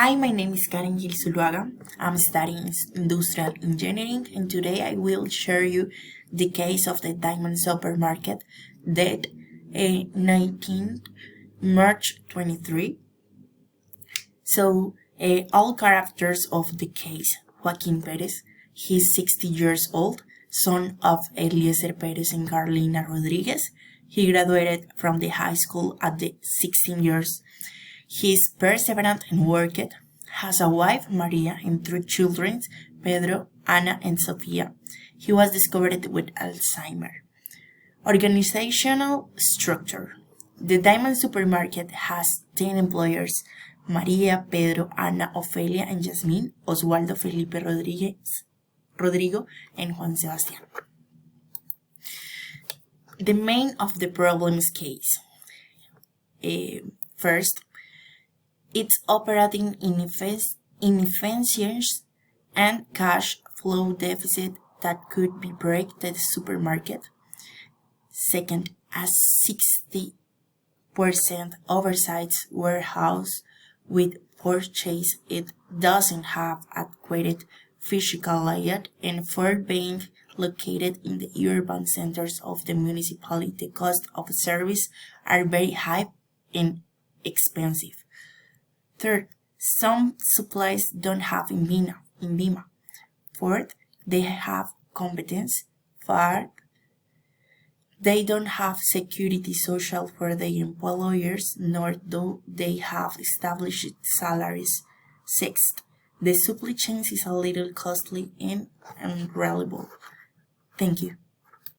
Hi, my name is Karen Gil Zuluaga. I'm studying industrial engineering, and today I will share you the case of the Diamond Supermarket, date 19 March 23. So, all characters of the case: Joaquin Perez, he's 60 years old, son of Eliezer Perez and Carlina Rodriguez. He graduated from the high school at the 16 years. He is perseverant and worked, has a wife, Maria, and 3 children, Pedro, Ana, and Sofia. He was discovered with Alzheimer. Organizational structure. The Diamond Supermarket has 10 employers: Maria, Pedro, Ana, Ofelia, and Yasmin, Oswaldo, Felipe Rodriguez, Rodrigo, and Juan Sebastián. The main of the problems case. First, it's operating inefficiencies and cash flow deficit that could be break the supermarket. Second, a 60% oversized warehouse with purchase, it doesn't have adequate physical layout, and for being located in the urban centers of the municipality, the cost of service are very high and expensive. Third, some supplies don't have in BIMA. Fourth, they have competence. Fifth, they don't have security social for their employers, nor do they have established salaries. Sixth, the supply chain is a little costly and unreliable. Thank you.